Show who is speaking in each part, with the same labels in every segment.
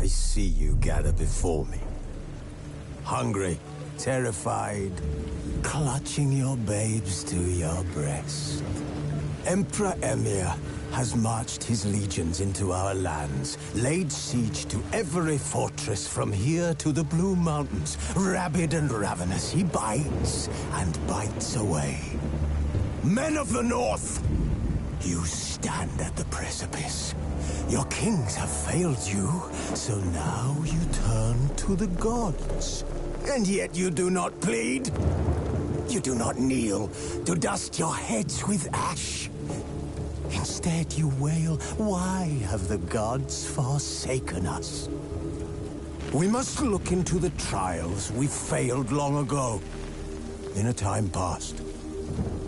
Speaker 1: I see you gather before me. Hungry, terrified, clutching your babes to your breast. Emperor Emir has marched his legions into our lands, laid siege to every fortress from here to the Blue Mountains. Rabid and ravenous, he bites and bites away. Men of the North, you stand at the precipice. Your kings have failed you, so now you turn to the gods. And yet you do not plead. You do not kneel to dust your heads with ash. Instead you wail, why have the gods forsaken us? We must look into the trials we failed long ago. In a time past,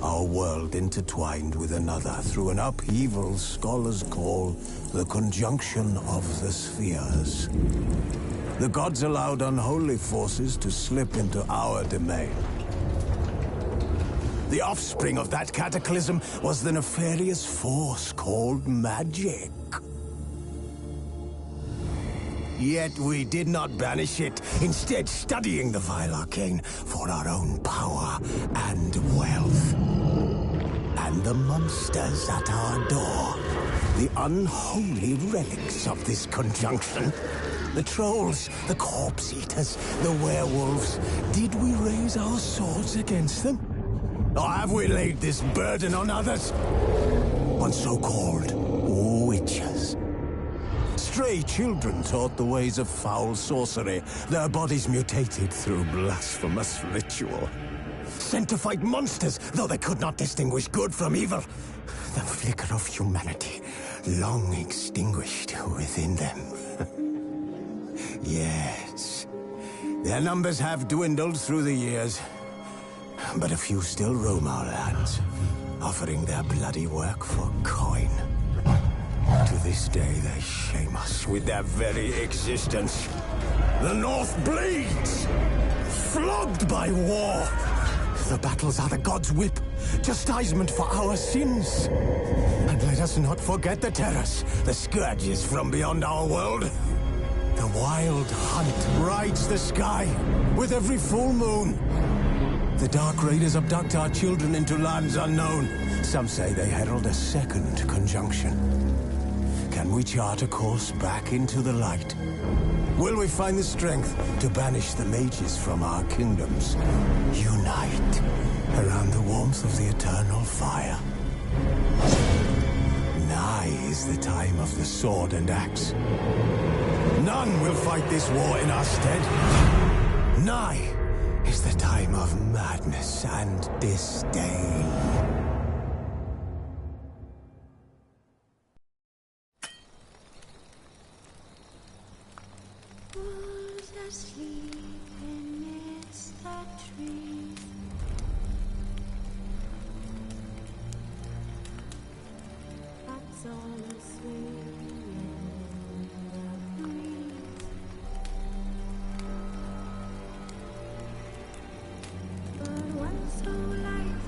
Speaker 1: our world intertwined with another through an upheaval scholars call the conjunction of the spheres. The gods allowed unholy forces to slip into our domain. The offspring of that cataclysm was the nefarious force called magic. Yet we did not banish it, instead studying the vile arcane for our own power and wealth. And the monsters at our door, the unholy relics of this conjunction. The trolls, the corpse-eaters, the werewolves. Did we raise our swords against them? Or have we laid this burden on others? On so-called witches. Stray children taught the ways of foul sorcery, their bodies mutated through blasphemous ritual. Sent to fight monsters, though they could not distinguish good from evil. The flicker of humanity, long extinguished within them. Yes, their numbers have dwindled through the years, but a few still roam our lands, offering their bloody work for coin. To this day, they shame us with their very existence. The North bleeds, flogged by war. The battles are the gods' whip, chastisement for our sins. And let us not forget the terrors, the scourges from beyond our world. The wild hunt rides the sky with every full moon. The Dark Raiders abduct our children into lands unknown. Some say they herald a second conjunction. Can we chart a course back into the light? Will we find the strength to banish the mages from our kingdoms? Unite around the warmth of the eternal fire. Nigh is the time of the sword and axe. None will fight this war in our stead. Nigh is the time of madness and disdain.
Speaker 2: Who's asleep amidst the trees? That's all swaying in the breeze. But one so light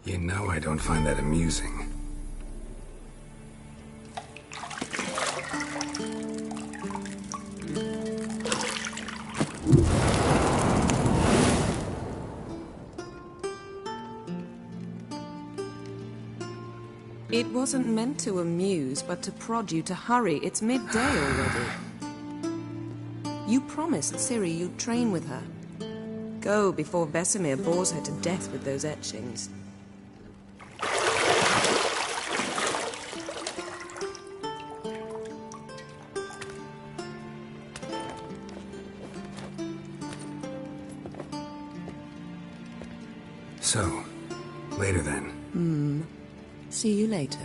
Speaker 3: You know I don't find that amusing.
Speaker 4: It wasn't meant to amuse, but to prod you to hurry. It's midday already. You promised Ciri you'd train with her. Go before Vesemir bores her to death with those etchings.
Speaker 3: So, later then.
Speaker 4: See you later.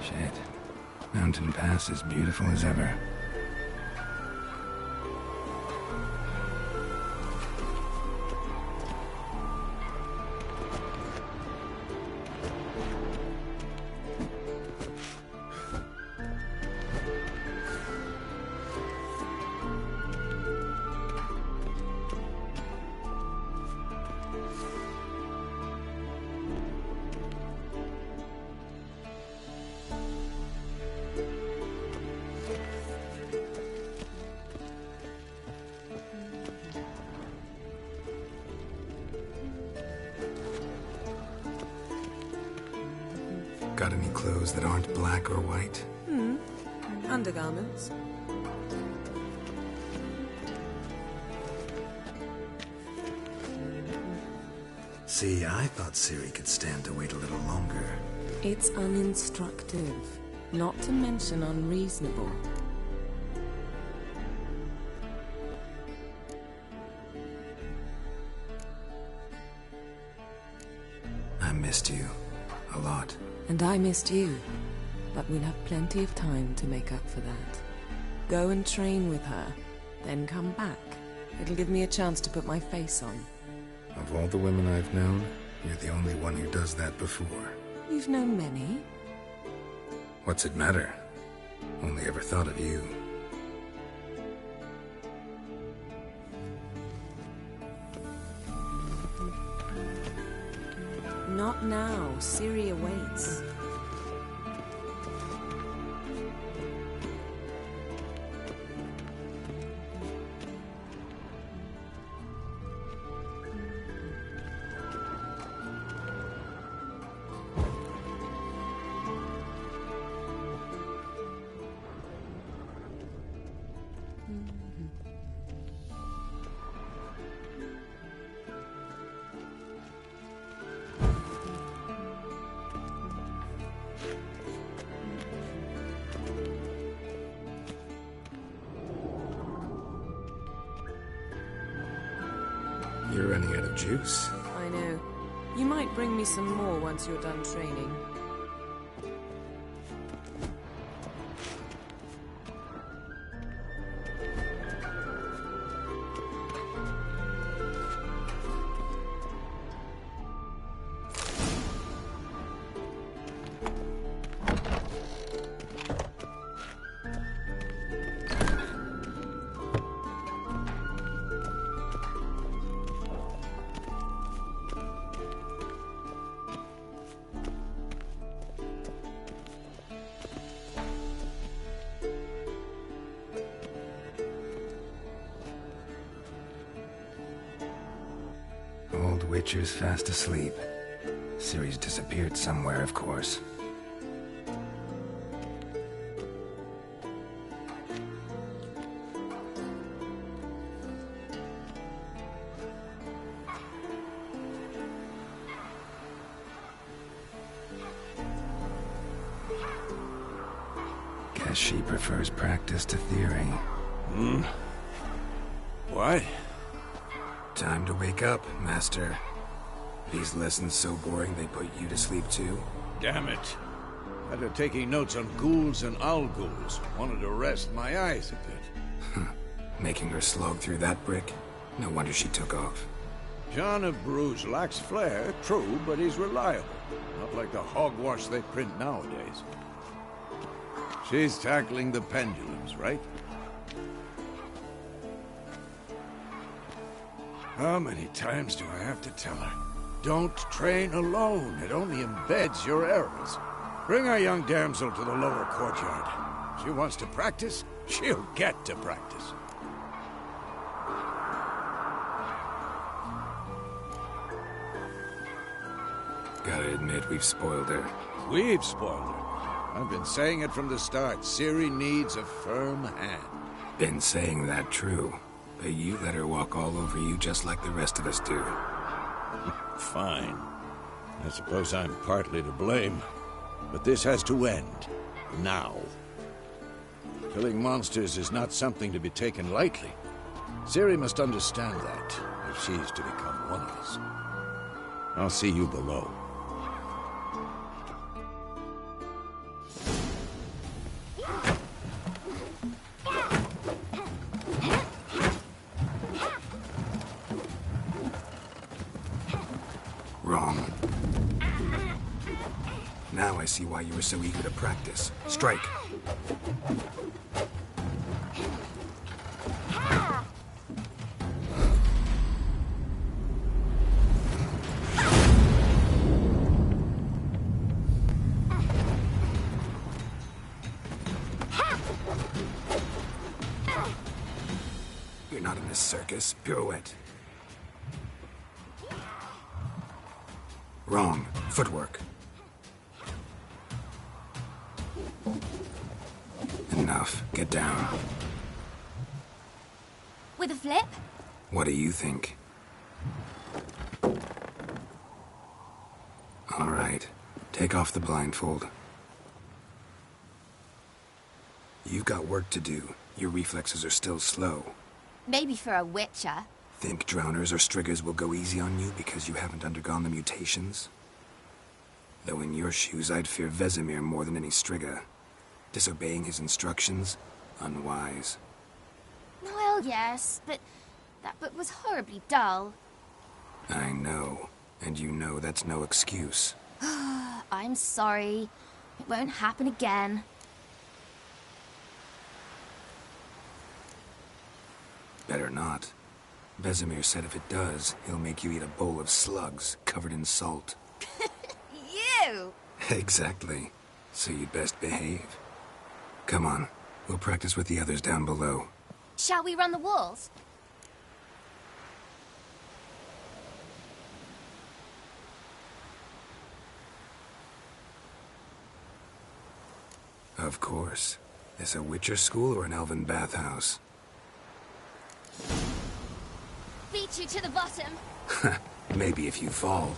Speaker 3: Shit. Mountain Pass is beautiful as ever. Got any clothes that aren't black or white?
Speaker 4: Undergarments.
Speaker 3: See, I thought Ciri could stand to wait a little longer.
Speaker 4: It's uninstructive, not to mention unreasonable.
Speaker 3: I missed you. A lot.
Speaker 4: And I missed you. But we'll have plenty of time to make up for that. Go and train with her, then come back. It'll give me a chance to put my face on.
Speaker 3: Of all the women I've known, you're the only one who does that before.
Speaker 4: You've known many.
Speaker 3: What's it matter? Only ever thought of you.
Speaker 4: Not now. Ciri awaits.
Speaker 3: You're running out of juice.
Speaker 4: I know. You might bring me some more once you're done training.
Speaker 3: Old Witcher's fast asleep. Ciri's disappeared somewhere, of course. Guess she prefers practice to theory.
Speaker 5: What?
Speaker 3: Time to wake up, Master. These lessons so boring they put you to sleep too?
Speaker 5: Damn it. After taking notes on ghouls and owl ghouls, wanted to rest my eyes a bit.
Speaker 3: Making her slog through that brick? No wonder she took off.
Speaker 5: John of Bruges lacks flair, true, but he's reliable. Not like the hogwash they print nowadays. She's tackling the pendulums, right? How many times do I have to tell her? Don't train alone. It only embeds your errors. Bring our young damsel to the lower courtyard. She wants to practice, she'll get to practice.
Speaker 3: Gotta admit, we've spoiled her.
Speaker 5: We've spoiled her. I've been saying it from the start. Ciri needs a firm hand.
Speaker 3: Been saying that true. But you let her walk all over you just like the rest of us do.
Speaker 5: Fine. I suppose I'm partly to blame. But this has to end. Now. Killing monsters is not something to be taken lightly. Ciri must understand that, if she's to become one of us. I'll see you below.
Speaker 3: Wrong. Now I see why you were so eager to practice. Strike. You're not in this circus. Pirouette. Wrong. Footwork. Enough. Get down.
Speaker 6: With a flip?
Speaker 3: What do you think? All right. Take off the blindfold. You've got work to do. Your reflexes are still slow.
Speaker 6: Maybe for a witcher.
Speaker 3: Think drowners or striggers will go easy on you because you haven't undergone the mutations? Though in your shoes, I'd fear Vesemir more than any strigger. Disobeying his instructions? Unwise.
Speaker 6: Well, yes, but that book was horribly dull.
Speaker 3: I know. And you know that's no excuse.
Speaker 6: I'm sorry. It won't happen again.
Speaker 3: Better not. Vesemir said if it does, he'll make you eat a bowl of slugs covered in salt.
Speaker 6: You!
Speaker 3: Exactly. So you'd best behave. Come on. We'll practice with the others down below.
Speaker 6: Shall we run the walls?
Speaker 3: Of course. This a Witcher school or an elven bathhouse?
Speaker 6: Beat you to the bottom.
Speaker 3: Maybe if you fall.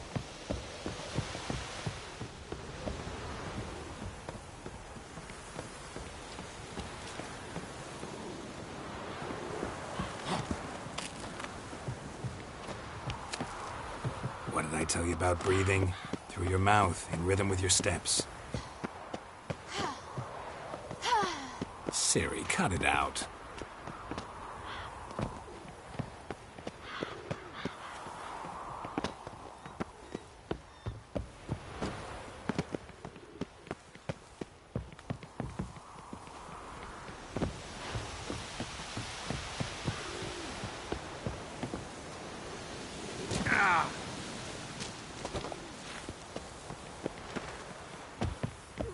Speaker 3: What do did I tell you about breathing? Through your mouth, in rhythm with your steps. Ciri, cut it out.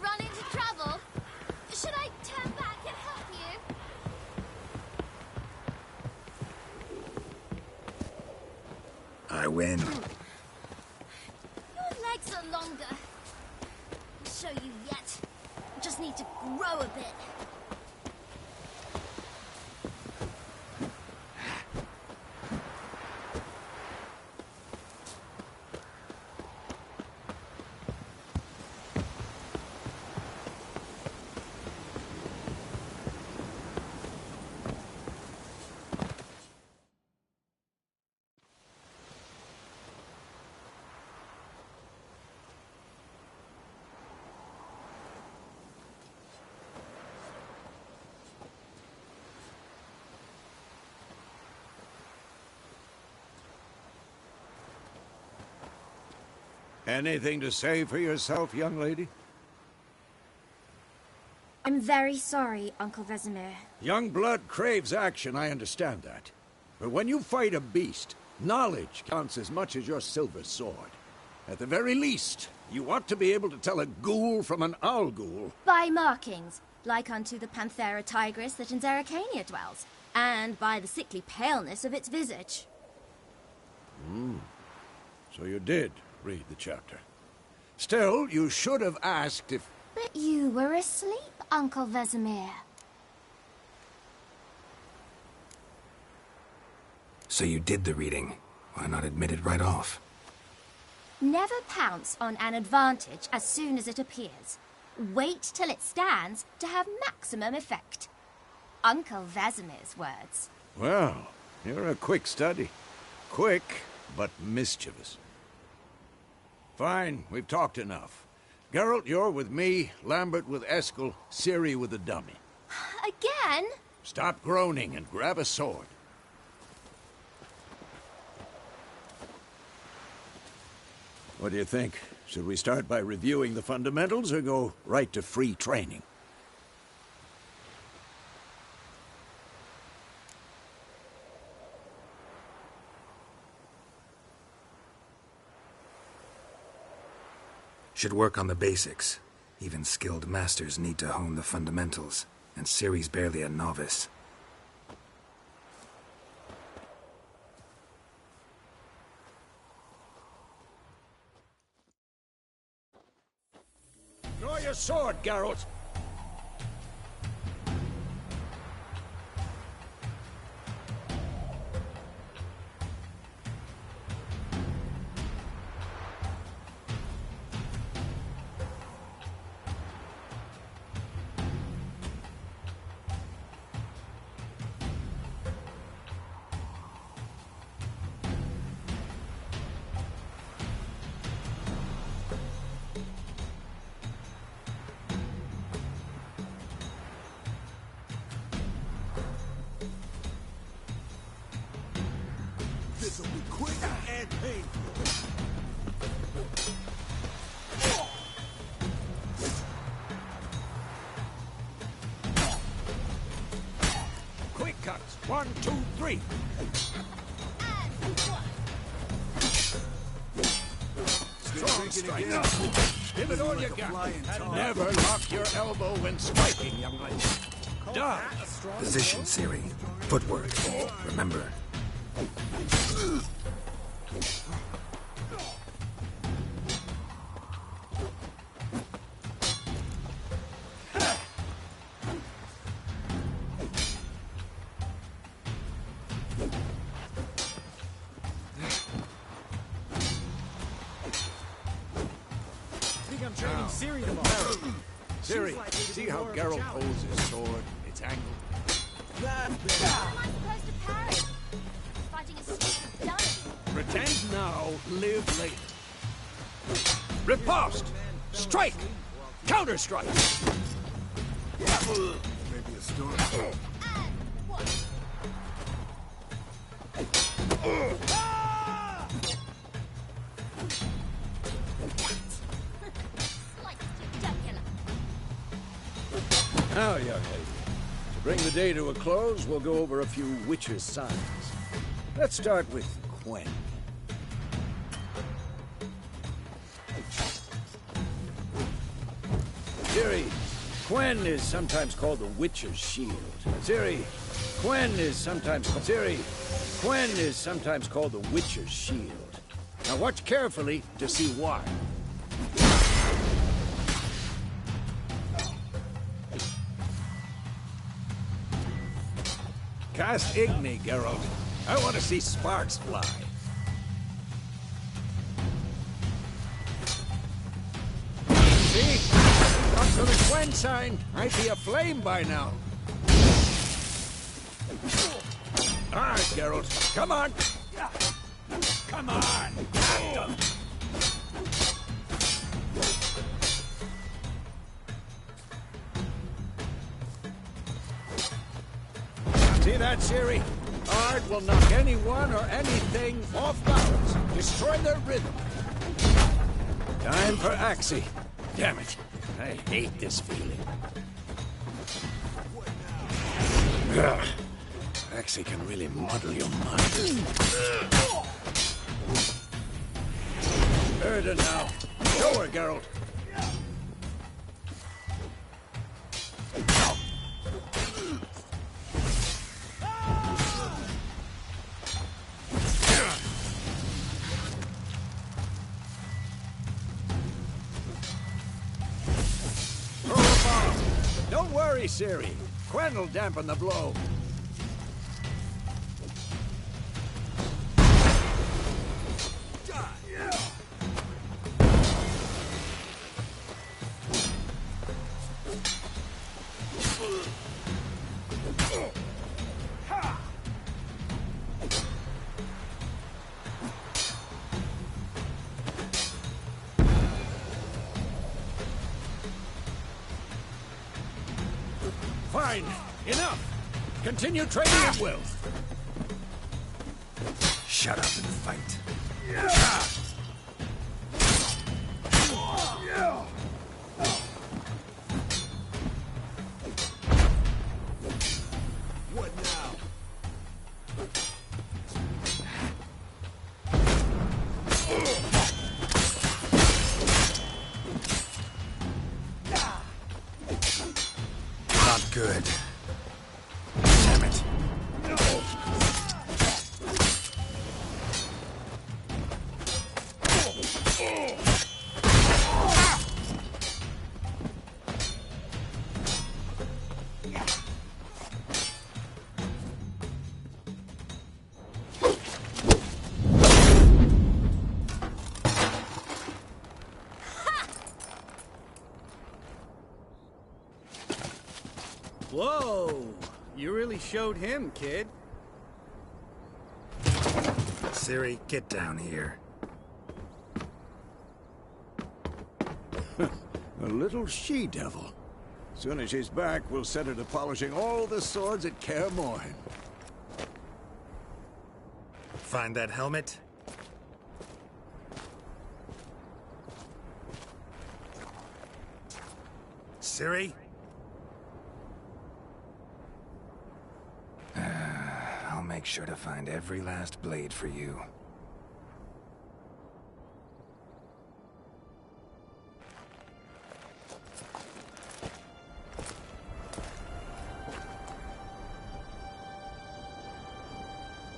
Speaker 6: Run into trouble? Should I turn back and help you?
Speaker 3: I win.
Speaker 6: Your legs are longer. I'll show you yet. I just need to grow a bit.
Speaker 5: Anything to say for yourself, young lady?
Speaker 6: I'm very sorry, Uncle Vesemir.
Speaker 5: Young blood craves action, I understand that. But when you fight a beast, knowledge counts as much as your silver sword. At the very least, you ought to be able to tell a ghoul from an owl ghoul.
Speaker 6: By markings, like unto the Panthera tigris that in Zerrikania dwells, and by the sickly paleness of its visage.
Speaker 5: So you did read the chapter. Still, you should have asked if...
Speaker 6: But you were asleep, Uncle Vesemir.
Speaker 3: So you did the reading. Why not admit it right off?
Speaker 6: Never pounce on an advantage as soon as it appears. Wait till it stands to have maximum effect. Uncle Vesemir's words.
Speaker 5: Well, you're a quick study. Quick, but mischievous. Fine, we've talked enough. Geralt, you're with me, Lambert with Eskel, Ciri with the dummy.
Speaker 6: Again?
Speaker 5: Stop groaning and grab a sword. What do you think? Should we start by reviewing the fundamentals or go right to free training?
Speaker 3: Should work on the basics. Even skilled masters need to hone the fundamentals, and Ciri's barely a novice.
Speaker 5: Draw your sword, Geralt!
Speaker 1: This'll be quick and painful.
Speaker 5: Quick cuts! 1, 2, 3! Strong strike! Give it all you got! And never lock your elbow when striking, young lady. Done!
Speaker 3: Position, Ciri. Footwork. Remember.
Speaker 7: I'm training Ciri tomorrow.
Speaker 5: Ciri, see how Geralt holds his sword? It's angled.
Speaker 6: How am I supposed to parry? Fighting a stupid dummy.
Speaker 5: Pretend now, live later. Riposte! Strike! Counter-strike!
Speaker 3: Maybe a storm.
Speaker 5: Now, young lady, to bring the day to a close, we'll go over a few witches' signs. Let's start with Quen. Ciri, Quen is sometimes called the Witcher's Shield. Ciri, Quen is sometimes called... Ciri, Quen is sometimes called the Witcher's Shield. Now watch carefully to see why. Cast Igni, Geralt. I want to see sparks fly. See? Not for the Quen sign. I'd be aflame by now. All right, Geralt. Come on. Come on. See that, Ciri? Ard will knock anyone or anything off balance. Destroy their rhythm. Time for Axii. Damn it. I hate this feeling. Ugh. Axii can really muddle your mind. Erda now. Show her, Geralt. Don't worry, Ciri. Quen will dampen the blow. Fine. Enough. Continue training at will.
Speaker 3: Shut up and fight.
Speaker 1: What now?
Speaker 3: Not good. Damn it.
Speaker 7: Whoa! You really showed him, kid.
Speaker 3: Ciri, get down here.
Speaker 5: A little she-devil. Soon as she's back, we'll set her to polishing all the swords at Kaer Morhen.
Speaker 3: Find that helmet? Ciri? I'll make sure to find every last blade for you.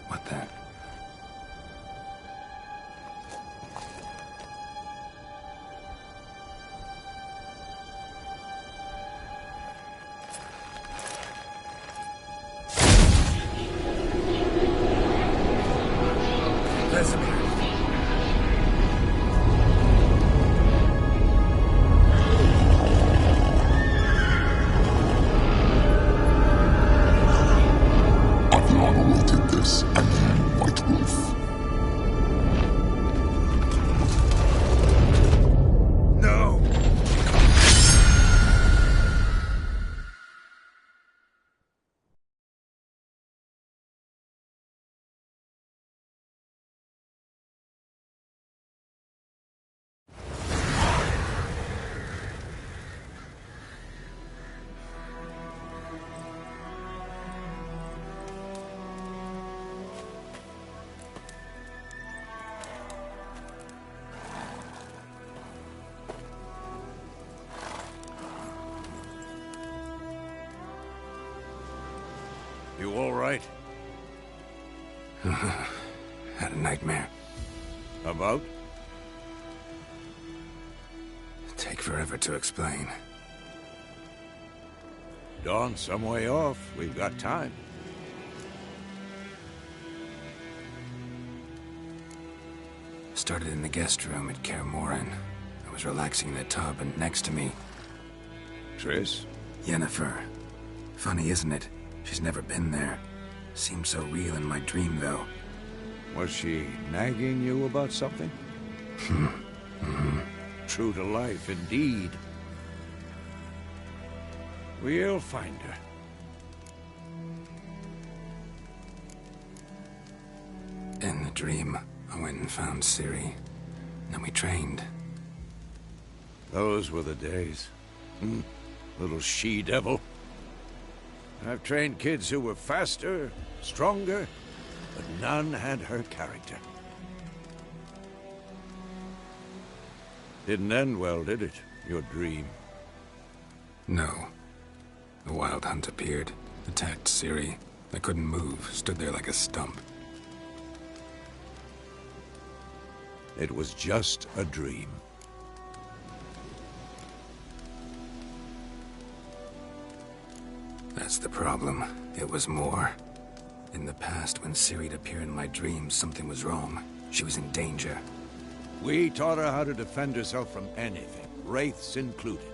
Speaker 3: What then? Had a nightmare.
Speaker 5: About?
Speaker 3: Take forever to explain.
Speaker 5: Dawn's some way off. We've got time.
Speaker 3: Started in the guest room at Kaer Morhen. I was relaxing in the tub, and next to me,
Speaker 5: Triss?
Speaker 3: Yennefer. Funny, isn't it? She's never been there. Seemed so real in my dream, though.
Speaker 5: Was she nagging you about something? True to life, indeed. We'll find her.
Speaker 3: In the dream, I went and found Ciri. Then we trained.
Speaker 5: Those were the days. Little she-devil. I've trained kids who were faster, stronger, but none had her character. Didn't end well, did it? Your dream?
Speaker 3: No. The Wild Hunt appeared, attacked Ciri. I couldn't move, stood there like a stump.
Speaker 5: It was just a dream.
Speaker 3: That's the problem. It was more. In the past, when Ciri'd appear in my dreams, something was wrong. She was in danger.
Speaker 5: We taught her how to defend herself from anything, wraiths included.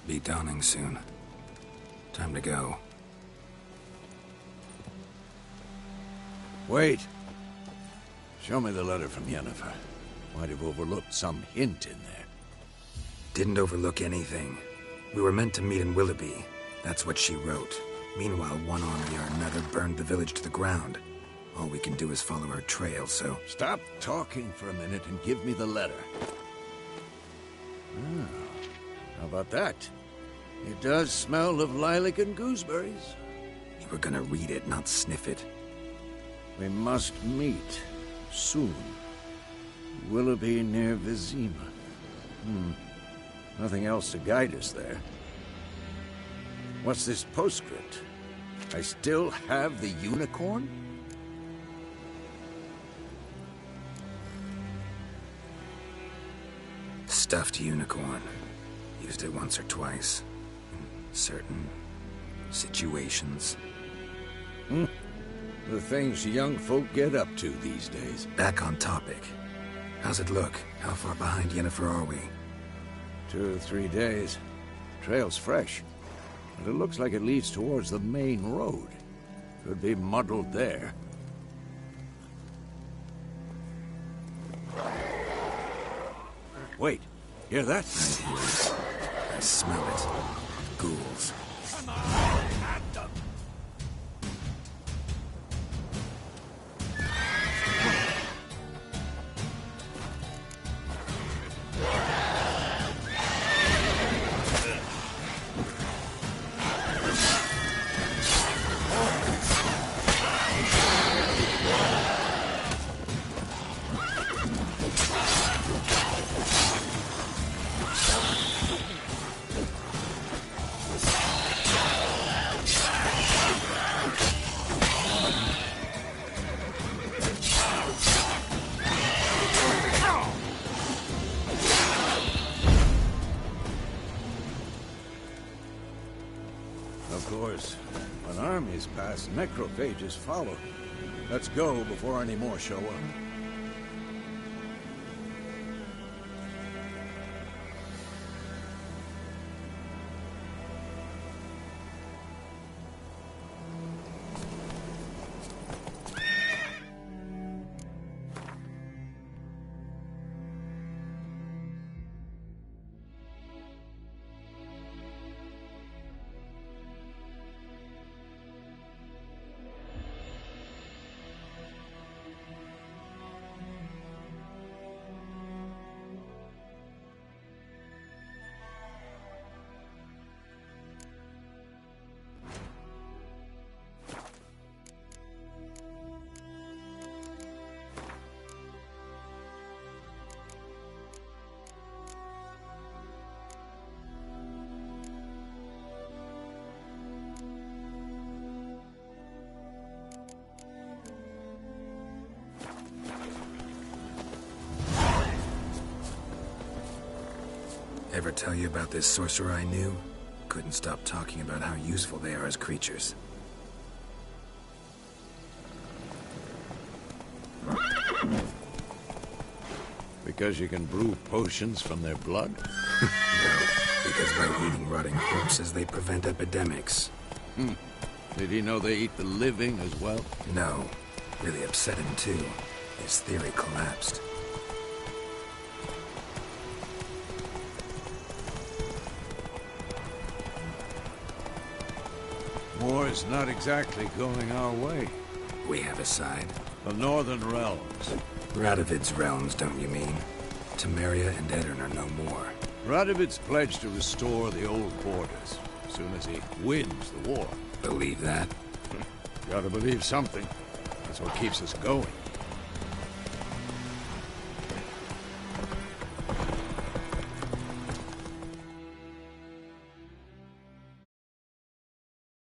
Speaker 3: Be dawning soon. Time to go.
Speaker 5: Wait. Show me the letter from Yennefer. Might have overlooked some hint in there.
Speaker 3: Didn't overlook anything. We were meant to meet in Willoughby. That's what she wrote. Meanwhile, one army or another burned the village to the ground. All we can do is follow her trail, so...
Speaker 5: Stop talking for a minute and give me the letter. How about that? It does smell of lilac and gooseberries.
Speaker 3: You were gonna read it, not sniff it.
Speaker 5: We must meet. Soon. Willoughby near Vizima. Nothing else to guide us there. What's this postscript? I still have the unicorn?
Speaker 3: Stuffed unicorn. Used it once or twice. In certain situations.
Speaker 5: The things young folk get up to these days.
Speaker 3: Back on topic. How's it look? How far behind Yennefer are we?
Speaker 5: 2 or 3 days. Trail's fresh. But it looks like it leads towards the main road. Could be muddled there. Wait, hear that?
Speaker 3: I hear it. I smell it. Ghouls.
Speaker 5: Of course, when armies pass, necrophages follow. Let's go before any more show up.
Speaker 3: Ever tell you about this sorcerer I knew? Couldn't stop talking about how useful they are as creatures.
Speaker 5: Because you can brew potions from their blood?
Speaker 3: Because by eating rotting corpses, they prevent epidemics.
Speaker 5: Did he know they eat the living as well?
Speaker 3: No. Really upset him, too. His theory collapsed.
Speaker 5: War is not exactly going our way.
Speaker 3: We have a side.
Speaker 5: The Northern Realms.
Speaker 3: Radovid's realms, don't you mean? Temeria and Edirn are no more.
Speaker 5: Radovid's pledged to restore the old borders, as soon as he wins the war.
Speaker 3: Believe that?
Speaker 5: Gotta believe something. That's what keeps us going.